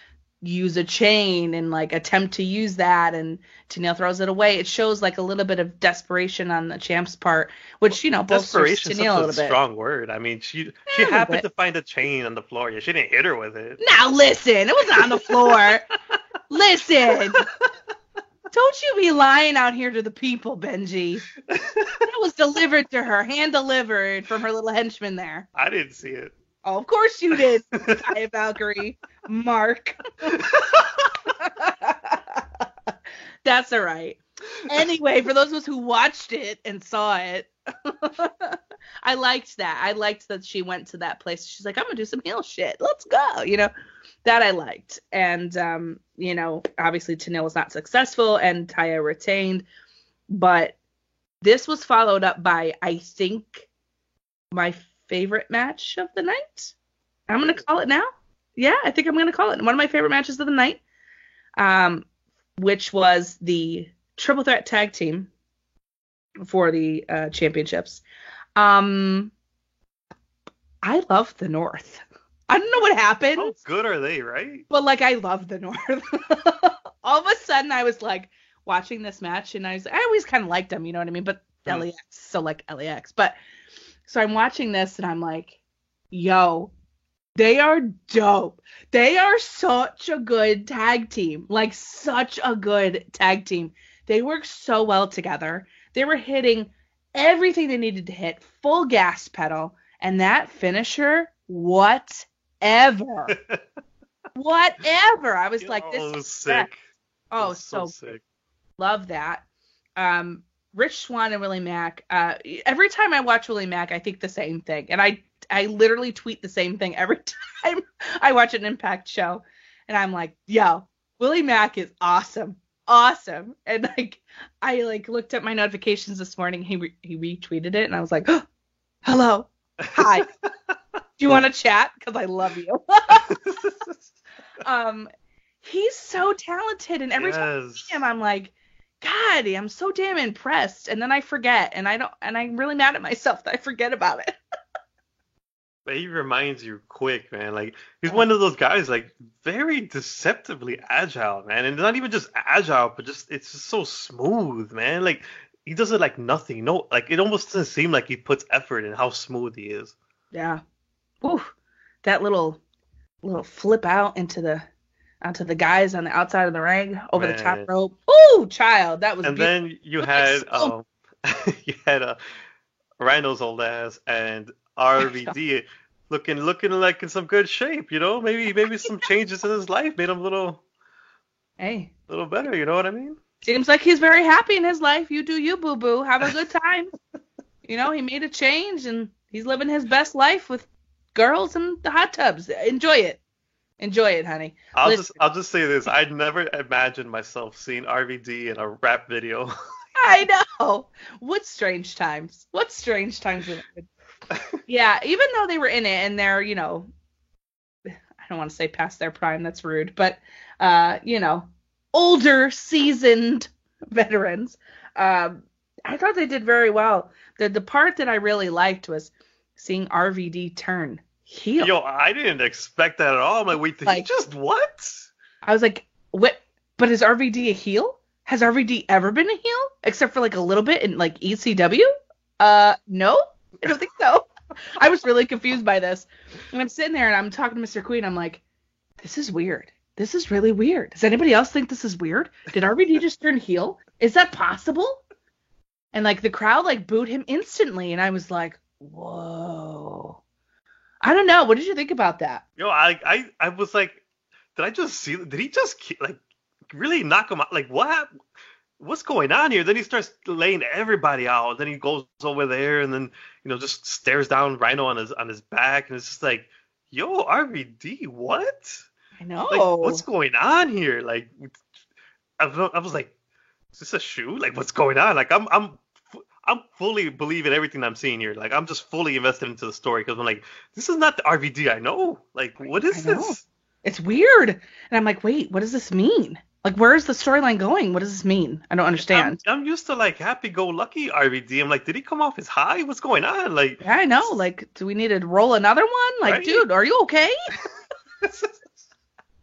use a chain and like attempt to use that, and Tennille throws it away. It shows like a little bit of desperation on the champ's part, which desperation is Tennille a little bit. Strong word. I mean, she happened to find a chain on the floor. Yeah, she didn't hit her with it. Now listen, it wasn't on the floor. Listen. Don't you be lying out here to the people, Benji. That was delivered to her, hand-delivered from her little henchman there. I didn't see it. Oh, of course you did, Taya Valkyrie. Mark. That's all right. Anyway, for those of us who watched it and saw it, I liked that. I liked that she went to that place. She's like, I'm gonna do some heel shit. Let's go. That I liked. And obviously Tenille was not successful and Taya retained. But this was followed up by, I think, my favorite match of the night. I'm gonna call it now. Yeah, I think I'm gonna call it one of my favorite matches of the night. Which was the triple threat tag team for the championships. I love the North. I don't know what happened. How good are they, right? But I love the North. All of a sudden, I was watching this match, and I always kind of liked them, you know what I mean? But LAX, so LAX. But so I'm watching this, and I'm like, yo, they are dope. They are such a good tag team. Such a good tag team. They work so well together. They were hitting everything they needed to hit, full gas pedal. And that finisher, whatever. Whatever. I was like, this is sick. Oh, so sick. Love that. Rich Swann and Willie Mack. Every time I watch Willie Mack, I think the same thing. And I literally tweet the same thing every time I watch an Impact show. And I'm like, yo, Willie Mack is awesome. Awesome. And I looked at my notifications this morning. He retweeted it. And I was like, oh, hello. Hi. Do you want to chat? Because I love you. He's so talented. And every time I see him, I'm like, God, I'm so damn impressed. And then I forget. And I'm really mad at myself that I forget about it. But he reminds you quick, man. He's one of those guys, very deceptively agile, man. And not even just agile, but it's just so smooth, man. He does it nothing. No, it almost doesn't seem like he puts effort in how smooth he is. Yeah. Ooh, that little flip out onto the guys on the outside of the ring over the top rope. Ooh, child, that was. And beautiful. Then you had Rhino's old ass and RVD looking in some good shape, maybe some changes in his life made him a little better, you know what I mean? Seems like he's very happy in his life. You do you, boo boo. Have a good time. He made a change and he's living his best life with girls in the hot tubs. Enjoy it, honey. I'll just say this. I'd never imagined myself seeing RVD in a rap video. I know. What strange times. Yeah, even though they were in it and they're, I don't want to say past their prime, that's rude, but, older, seasoned veterans, I thought they did very well. The part that I really liked was seeing RVD turn heel. Yo, I didn't expect that at all. I'm like, wait, did he just what? I was like, what? But is RVD a heel? Has RVD ever been a heel? Except for a little bit in ECW? No? I don't think so. I was really confused by this. And I'm sitting there and I'm talking to Mr. Queen. I'm like, this is weird. This is really weird. Does anybody else think this is weird? Did RVD just turn heel? Is that possible? And the crowd booed him instantly. And I was like, whoa. I don't know. What did you think about that? Yo, I was like, did he just really knock him out? What happened? What's going on here? Then he starts laying everybody out. Then he goes over there and then, just stares down Rhino on his back. And it's just like, yo, RVD, what? I know. What's going on here? I was like, is this a shoe? What's going on? I'm fully believing everything I'm seeing here. I'm just fully invested into the story because I'm like, this is not the RVD I know. What is this? It's weird. And I'm like, wait, what does this mean? Where is the storyline going? What does this mean? I don't understand. I'm used to happy-go-lucky RVD. I'm like, did he come off his high? What's going on? Yeah, I know. Do we need to roll another one? Right? Dude, are you okay?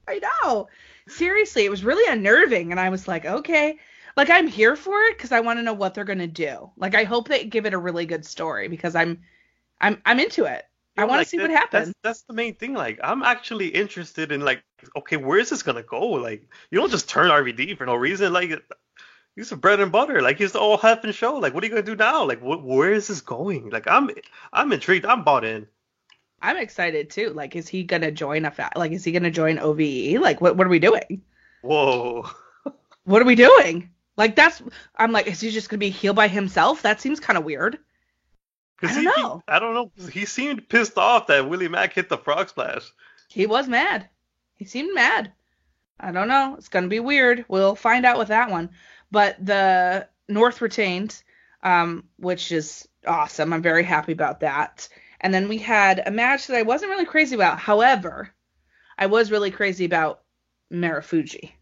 I know. Seriously, it was really unnerving. And I was like, okay. I'm here for it because I want to know what they're going to do. I hope they give it a really good story because I'm into it. I want to see what happens. That's the main thing. I'm actually interested in okay, where is this gonna go? You don't just turn RVD for no reason. He's a bread and butter. He's the old Heffin show. What are you gonna do now? Where is this going? I'm intrigued. I'm bought in. I'm excited too. Is he gonna join is he gonna join OVE? What are we doing? Whoa. What are we doing? I'm like, is he just gonna be heel by himself? That seems kind of weird. I don't know. I don't know. He seemed pissed off that Willie Mack hit the frog splash. He was mad. He seemed mad. I don't know. It's going to be weird. We'll find out with that one. But the North retained, which is awesome. I'm very happy about that. And then we had a match that I wasn't really crazy about. However, I was really crazy about Marufuji.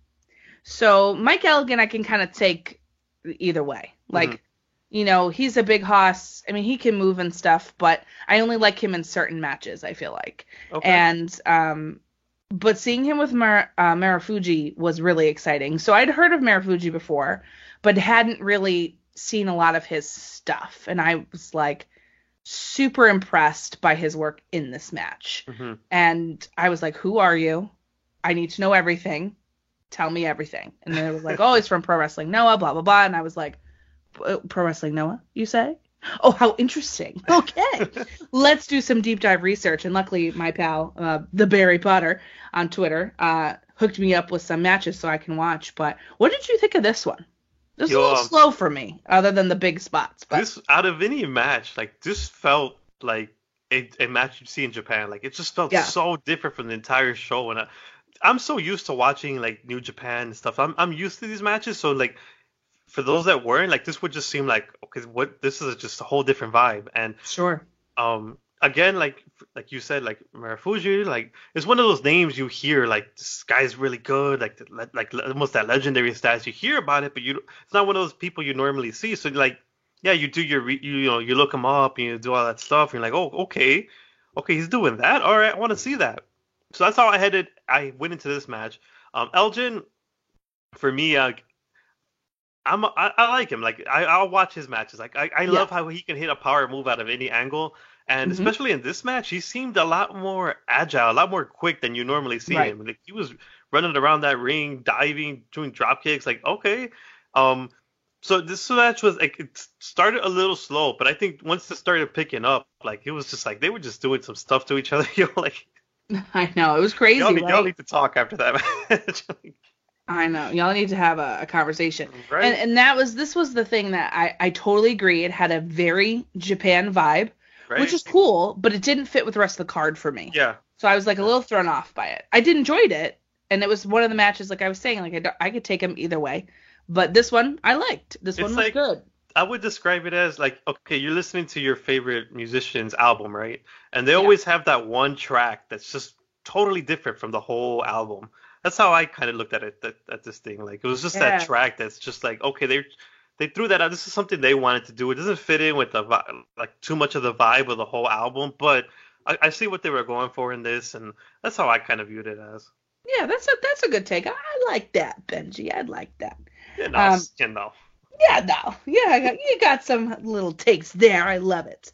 So Mike Elgin, I can kind of take either way. Like, he's a big hoss. I mean, he can move and stuff, but I only like him in certain matches, I feel like. Okay. And, but seeing him with Marufuji was really exciting. So I'd heard of Marufuji before, but hadn't really seen a lot of his stuff. And I was like super impressed by his work in this match. And I was like, who are you? I need to know everything. Tell me everything. And then it was like, oh, he's from Pro Wrestling Noah, blah, blah, blah. And I was like, Pro Wrestling Noah, you say? Oh, how interesting. Okay. Let's do some deep dive research. And luckily, my pal, the Barry Potter on Twitter, hooked me up with some matches so I can watch. But what did you think of this one? This was a little slow for me, other than the big spots. But this, out of any match, like, this felt like a match you'd see in Japan. Like, it just felt so different from the entire show. And I'm so used to watching, like, New Japan and stuff. I'm used to these matches. So, like, for those that weren't, like, this would just seem like, okay, this is just a whole different vibe. And sure. Again, like you said, like Marufuji, like, it's one of those names you hear, like, this guy's really good, like almost that legendary status. You hear about it, but it's not one of those people you normally see. So, like, yeah, you do you look him up and you do all that stuff. And you're like, oh, okay, he's doing that. All right, I want to see that. So that's how I went into this match. Elgin, for me, I like him. Like, I'll watch his matches. Like, I love how he can hit a power move out of any angle. And especially in this match, he seemed a lot more agile, a lot more quick than you normally see him. Like, he was running around that ring, diving, doing drop kicks. Like, okay. So this match was, like, it started a little slow, but I think once it started picking up, like, it was just like they were just doing some stuff to each other. Like, I know, it was crazy. Y'all need to talk after that match. I know. Y'all need to have a conversation. Right. And this was the thing that I totally agree. It had a very Japan vibe, which is cool, but it didn't fit with the rest of the card for me. Yeah. So I was like a little thrown off by it. I did enjoyed it, and it was one of the matches, like I was saying, like I could take them either way. But this one I liked. This one was good. I would describe it as, like, okay, you're listening to your favorite musician's album, right? And they always have that one track that's just totally different from the whole album. That's how I kind of looked at it, at this thing. Like, it was just that track that's just like, okay, they threw that out. This is something they wanted to do. It doesn't fit in with too much of the vibe of the whole album, but I see what they were going for in this, and that's how I kind of viewed it as. Yeah, that's a good take. I like that, Benji. I like that. You know. Yeah, no. Yeah, you got some little takes there. I love it.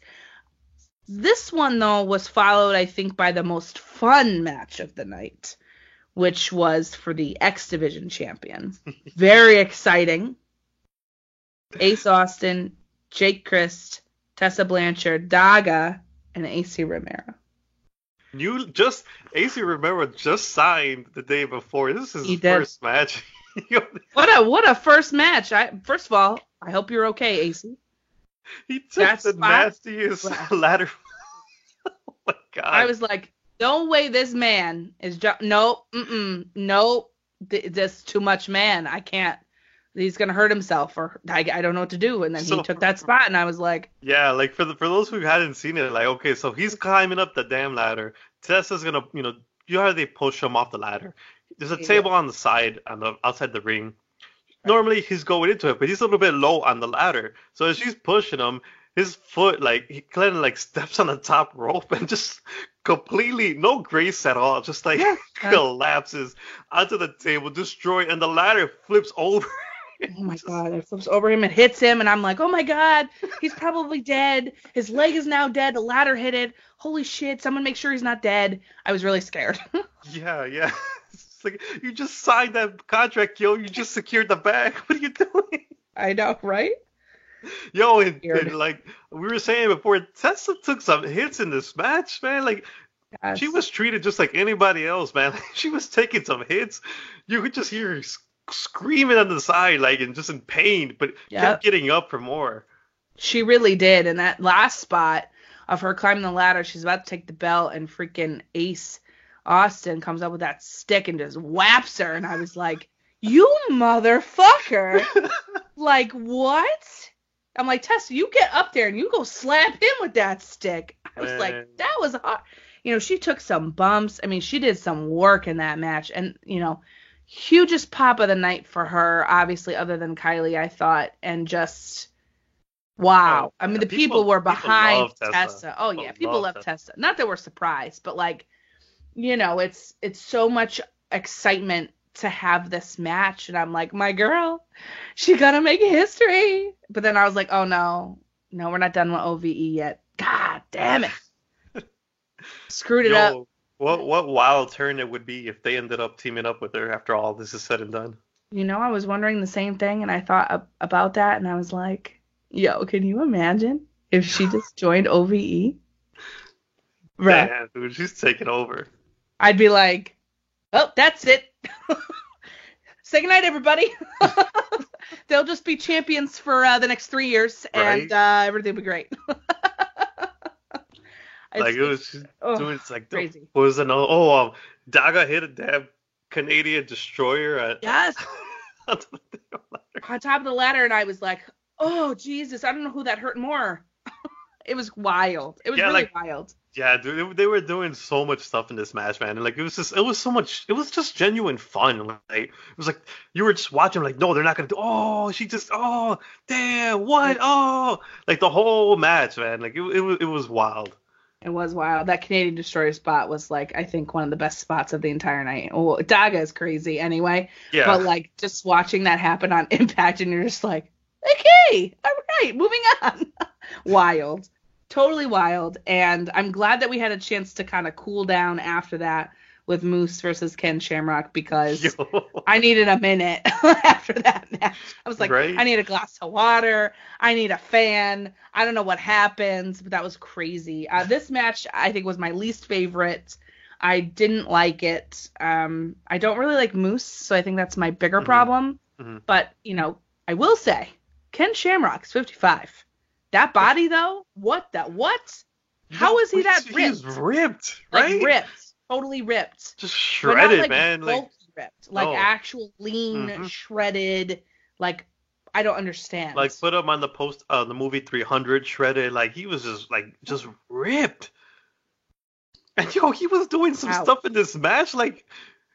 This one, though, was followed, I think, by the most fun match of the night, which was for the X Division champion. Very exciting. Ace Austin, Jake Crist, Tessa Blanchard, Daga, and AC Romero. AC Romero just signed the day before. This is his first match. What a first match. First of all, I hope you're okay, AC. He took the nastiest ladder. Oh my god. I was like, no way this man is nope. That's too much man. I can't. He's gonna hurt himself, or I don't know what to do. And then he took that spot, and I was like, yeah, like for those who hadn't seen it, like, okay, so he's climbing up the damn ladder. Tessa's gonna, you know how they push him off the ladder. There's a table on the side, outside the ring. Right. Normally he's going into it, but he's a little bit low on the ladder. So as she's pushing him, his foot, like, he kind of like steps on the top rope and just completely no grace at all, just like collapses onto the table, destroyed, and the ladder flips over. Oh my god, it flips over him and hits him, and I'm like, oh my god, he's probably dead. His leg is now dead. The ladder hit it. Holy shit, someone make sure he's not dead. I was really scared. Yeah. It's like, you just signed that contract, yo. You just secured the bag. What are you doing? I know, right? Yo, and like we were saying before, Tessa took some hits in this match, man. Like, she was treated just like anybody else, man. She was taking some hits. You could just hear her screaming on the side, like, and just in pain, but kept getting up for more. She really did. And that last spot of her climbing the ladder, she's about to take the belt, and freaking Ace Austin comes up with that stick and just whaps her. And I was like, you motherfucker. Like, what? I'm like, Tessa, you get up there and you go slap him with that stick. I was like, that was hard. You know, she took some bumps. I mean, she did some work in that match. And, you know, hugest pop of the night for her, obviously, other than Kylie, I thought. And just, wow. I mean, the people were behind Tessa. Oh, yeah. People love Tessa. Not that we're surprised, but, like, you know, it's so much excitement to have this match. And I'm like, my girl, she gonna make history. But then I was like, oh, no, we're not done with OVE yet. God damn it. Screwed it up. What wild turn it would be if they ended up teaming up with her after all this is said and done. You know, I was wondering the same thing, and I thought about that, and I was like, yo, can you imagine if she just joined OVE? Right. Yeah, dude, she's taking over. I'd be like, oh, that's it. Say goodnight, everybody. They'll just be champions for the next 3 years, and everything will be great. Like, it was doing, it's like, crazy. What was Daga hit a damn Canadian destroyer yes. On top of the ladder, and I was like, oh, Jesus, I don't know who that hurt more. It was wild. It was really wild. Yeah, dude, they were doing so much stuff in this match, man. And, like, it was just genuine fun. Like, it was like, you were just watching, like, no, they're not going to damn, what? Oh, like, the whole match, man. Like, it was wild. It was wild. That Canadian Destroyer spot was, like, I think one of the best spots of the entire night. Well, Daga is crazy anyway. Yeah. But, like, just watching that happen on Impact, and you're just like, okay, all right, moving on. Wild. Totally wild. And I'm glad that we had a chance to kind of cool down after that with Moose versus Ken Shamrock, because I needed a minute after that match. I was like, I need a glass of water. I need a fan. I don't know what happened, but that was crazy. This match, I think, was my least favorite. I didn't like it. I don't really like Moose, so I think that's my bigger problem. Mm-hmm. But, you know, I will say, Ken Shamrock's 55. That body, though, what? How is he that ripped? He's ripped, right? Like, ripped. Totally ripped. Just shredded, not, like, man. Like ripped. Like, actual lean, shredded. Like, I don't understand. Like, put him on the movie 300, shredded. Like, he was just ripped. And, he was doing some stuff in this match. Like,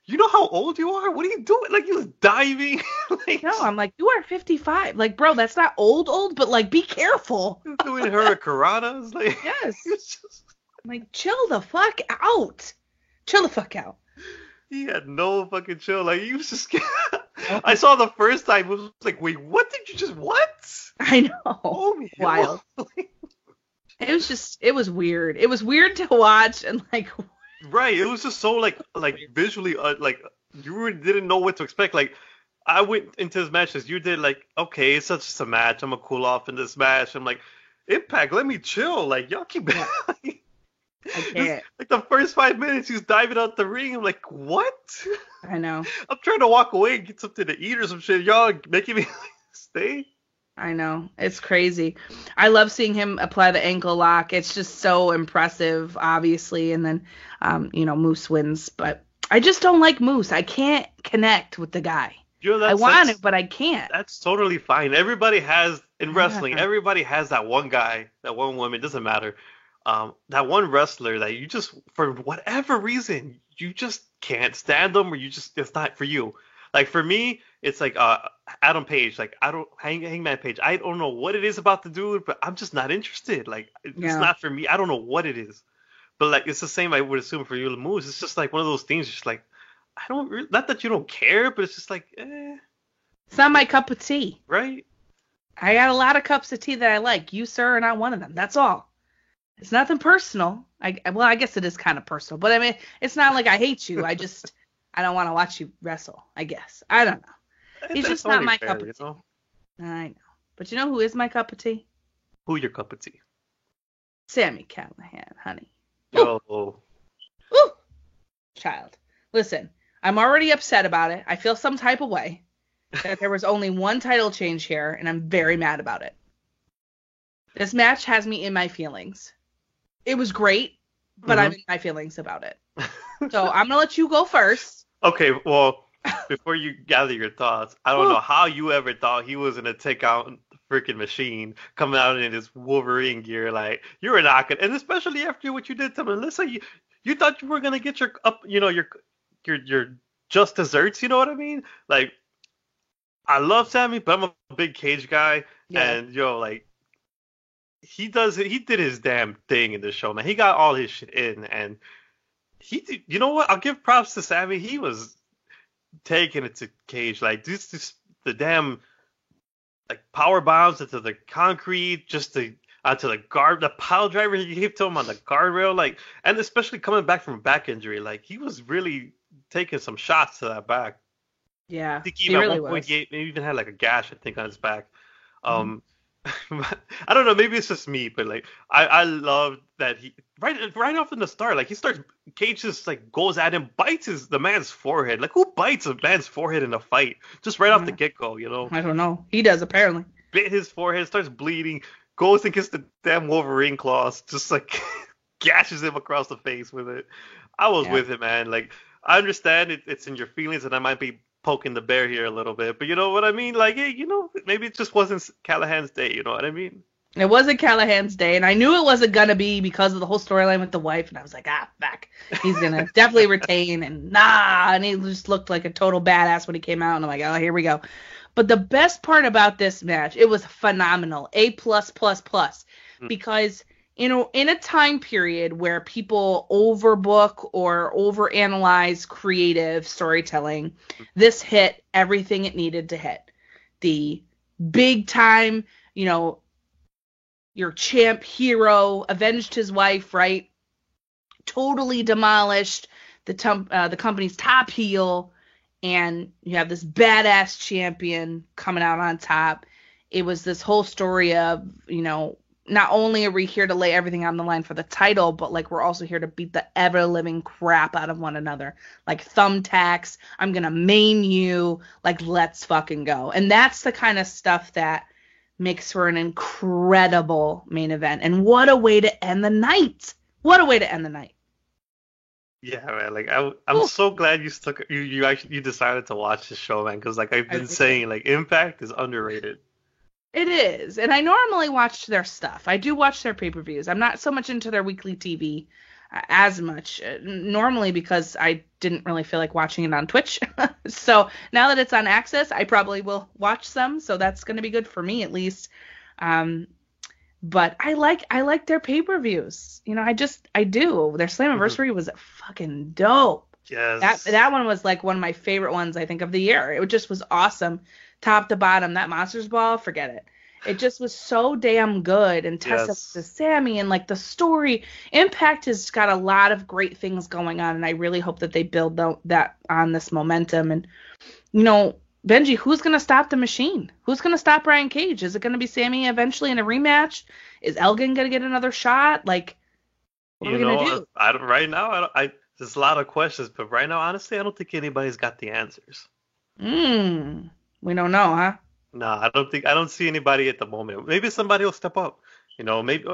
you know how old you are? What are you doing? Like, he was diving. Like, no, I'm like, you are 55. Like, bro, that's not old, but, like, be careful. He was doing hurricanranas. Like, yes. I'm like, chill the fuck out. Chill the fuck out. He had no fucking chill. Like, he was just... I saw the first time, it was like, wait, what did you just... What? I know. Oh, wild. It was weird. It was weird to watch, and, like... Right, it was just so, like visually, like, you really didn't know what to expect. Like, I went into this match as you did, like, okay, it's just a match. I'm going to cool off in this match. I'm like, Impact, let me chill. Like, y'all keep... I can't. Like, the first 5 minutes, he's diving out the ring. I'm like, what? I know. I'm trying to walk away and get something to eat or some shit. Y'all making me stay. I know. It's crazy. I love seeing him apply the ankle lock. It's just so impressive, obviously. And then, Moose wins. But I just don't like Moose. I can't connect with the guy. I want it, but I can't. That's totally fine. Everybody has, in wrestling, everybody has that one guy, that one woman, doesn't matter. That one wrestler that you just, for whatever reason, you just can't stand them, or it's not for you. Like, for me, it's like Adam Page. Like, Hangman Page. I don't know what it is about the dude, but I'm just not interested. Like, it's not for me. I don't know what it is. But, like, it's the same, I would assume, for you, Moose. It's just like one of those things, just like, I don't really, not that you don't care, but it's just like, It's not my cup of tea. Right? I got a lot of cups of tea that I like. You, sir, are not one of them. That's all. It's nothing personal. I guess it is kind of personal, but I mean, it's not like I hate you. I don't want to watch you wrestle, I guess. I don't know. He's just not my cup of tea. I know. But you know who is my cup of tea? Who your cup of tea? Sami Callihan, honey. Yo. Ooh. Child. Listen, I'm already upset about it. I feel some type of way that there was only one title change here, and I'm very mad about it. This match has me in my feelings. It was great, but I'm in my feelings about it. So I'm going to let you go first. Okay, well, before you gather your thoughts, I don't know how you ever thought he was going to take out the freaking Machine coming out in his Wolverine gear. Like, you were not going to, and especially after what you did to Melissa, you thought you were going to get your just desserts, you know what I mean? Like, I love Sammy, but I'm a big Cage guy, and like, he did his damn thing in the show, man. He got all his shit in, and you know what? I'll give props to Sammy. He was taking it to Cage, like this the damn like power bombs into the concrete, just onto the pile driver he gave to him on the guardrail, like, and especially coming back from a back injury, like he was really taking some shots to that back. Yeah, I think he really at one point he even had like a gash, I think, on his back. I don't know, maybe it's just me, but like I love that he right off in the start, like Cage just like goes at him, bites the man's forehead. Like, who bites a man's forehead in a fight? Just right off the get-go, you know? I don't know. He does, apparently. Bit his forehead, starts bleeding, goes and gets the damn Wolverine claws, just like gashes him across the face with it. I was with him, man. Like, I understand it's in your feelings, and I might be poking the bear here a little bit, but you know what I mean? Like, hey, maybe it just wasn't Callahan's day, you know what I mean? It wasn't Callahan's day, and I knew it wasn't gonna be because of the whole storyline with the wife, and I was like, fuck. He's gonna definitely retain, and he just looked like a total badass when he came out, and I'm like, oh, here we go. But the best part about this match, it was phenomenal. A+++, because in a time period where people overbook or overanalyze creative storytelling, this hit everything it needed to hit. The big time, your champ hero avenged his wife, right? Totally demolished the company's top heel, and you have this badass champion coming out on top. It was this whole story of, not only are we here to lay everything on the line for the title, but like we're also here to beat the ever living crap out of one another. Like thumbtacks, I'm gonna maim you, like let's fucking go. And that's the kind of stuff that makes for an incredible main event. And what a way to end the night. What a way to end the night. Yeah, man. Like I'm so glad you decided to watch this show, man, because like I've been saying, like Impact is underrated. It is, and I normally watch their stuff. I do watch their pay-per-views. I'm not so much into their weekly TV as much, normally because I didn't really feel like watching it on Twitch. So now that it's on Access, I probably will watch some, so that's going to be good for me at least. But I like their pay-per-views. I do. Their Slammiversary was fucking dope. Yes. That one was like one of my favorite ones, I think, of the year. It just was awesome. Top to bottom, that Monsters Ball, forget it. It just was so damn good. And Tessa to Sammy, and like the story. Impact has got a lot of great things going on, and I really hope that they build that on this momentum. And, Benji, who's going to stop the Machine? Who's going to stop Brian Cage? Is it going to be Sammy eventually in a rematch? Is Elgin going to get another shot? Like, what are we going to do? Right now, there's a lot of questions, but right now, honestly, I don't think anybody's got the answers. We don't know, huh? No, I don't see anybody at the moment. Maybe somebody will step up. Maybe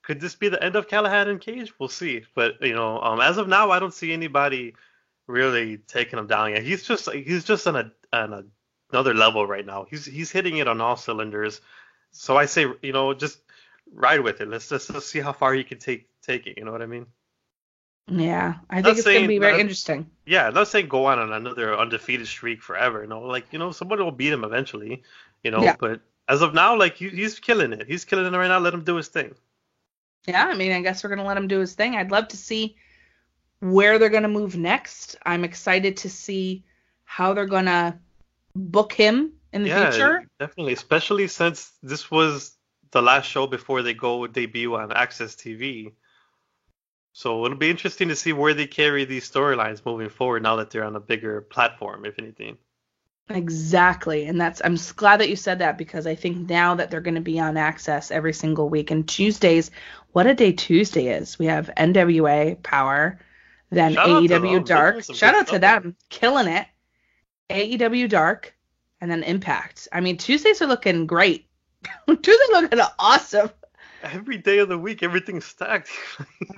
could this be the end of Callahan and Cage? We'll see. But as of now, I don't see anybody really taking him down yet. He's just on another level right now. He's hitting it on all cylinders. So I say, just ride with it. Let's see how far he can take it. You know what I mean? Yeah, I think it's going to be very interesting. Yeah, not saying go on another undefeated streak forever. Somebody will beat him eventually, But as of now, like, he's killing it. He's killing it right now. Let him do his thing. Yeah, I mean, I guess we're going to let him do his thing. I'd love to see where they're going to move next. I'm excited to see how they're going to book him in the future. Definitely, especially since this was the last show before they go debut on Access TV. So it'll be interesting to see where they carry these storylines moving forward now that they're on a bigger platform, if anything. Exactly. And I'm just glad that you said that, because I think now that they're going to be on Access every single week. And Tuesdays, what a day Tuesday is. We have NWA Power, then AEW Dark. Shout out to them. Killing it. AEW Dark, and then Impact. I mean, Tuesdays are looking great Dude, they look awesome. Every day of the week, everything's stacked.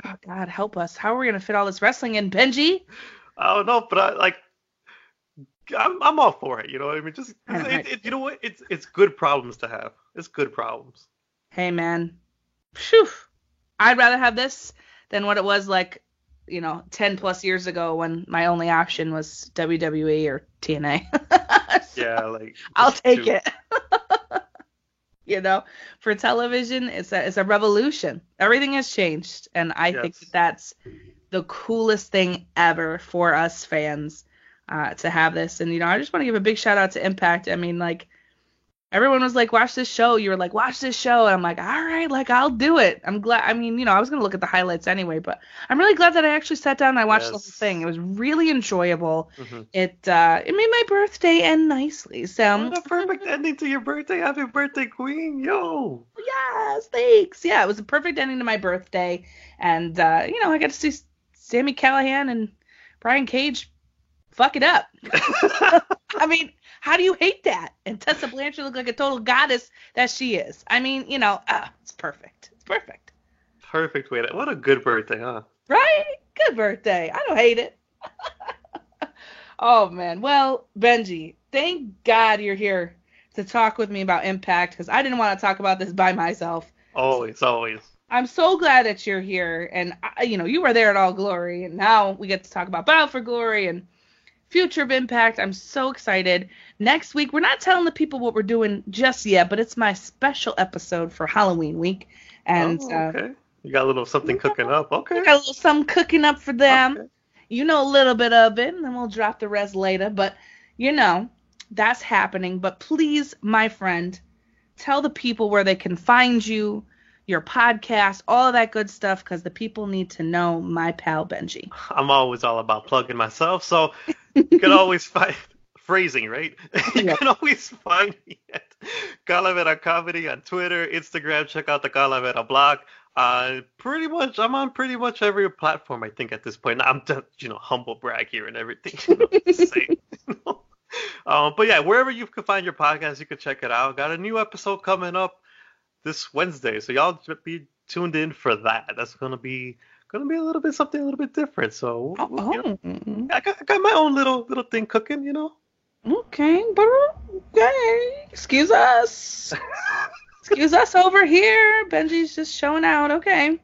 Oh, God, help us. How are we going to fit all this wrestling in, Benji? I don't know, but I'm all for it. You know what I mean? Just Right. you know what? It's good problems to have. It's good problems. Hey, man. Phew. I'd rather have this than what it was like, 10 plus years ago when my only option was WWE or TNA. Yeah, like I'll take too. it. For television, it's a revolution. Everything has changed, and I think Yes. that's the coolest thing ever for us fans to have this. And I just want to give a big shout out to Impact. I mean, everyone was like, watch this show. You were like, watch this show. And I'm like, all right, I'll do it. I'm glad. I mean, I was going to look at the highlights anyway, but I'm really glad that I actually sat down and I watched the whole Yes. thing. It was really enjoyable. Mhm. It made my birthday end nicely. So, What a perfect ending to your birthday. Happy birthday, Queen. Yo. yes, thanks. Yeah, it was a perfect ending to my birthday. And, I got to see Sami Callihan and Brian Cage fuck it up. I mean, how do you hate that? And Tessa Blanchard looked like a total goddess that she is. I mean, it's perfect. It's perfect. Perfect way. What a good birthday, huh? Right? Good birthday. I don't hate it. Oh, man. Well, Benji, thank God you're here to talk with me about Impact, because I didn't want to talk about this by myself. Always, always. I'm so glad that you're here. And, you were there at All Glory, and now we get to talk about Bound for Glory and future of Impact. I'm so excited. Next week, we're not telling the people what we're doing just yet, but it's my special episode for Halloween week. And okay. You got a little something cooking up. Okay. we got a little something cooking up for them. Okay. You know a little bit of it, and then we'll drop the rest later. But, that's happening. But please, my friend, tell the people where they can find you, your podcast, all of that good stuff, because the people need to know my pal Benji. I'm always all about plugging myself, so you can always find phrasing, right? You Yeah. can always find me at Calavera Comedy on Twitter, Instagram. Check out the Calavera blog. I'm on pretty much every platform, I think, at this point. I'm just, humble brag here and everything. Just saying. But yeah, wherever you can find your podcast, you can check it out. Got a new episode coming up this Wednesday, so y'all be tuned in for that. That's gonna be a little bit something a little bit different. So I got my own little thing cooking, Okay, but okay. Excuse us. Excuse us over here. Benji's just showing out. Okay.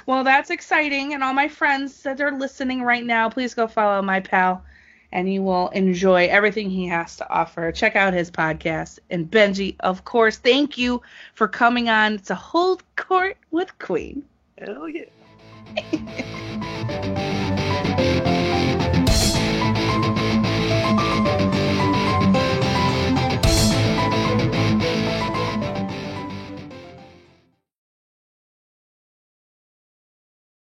Well, that's exciting. And all my friends that are listening right now, please go follow my pal, and you will enjoy everything he has to offer. Check out his podcast. And Benji, of course, thank you for coming on to Hold Court with Queen. Hell yeah.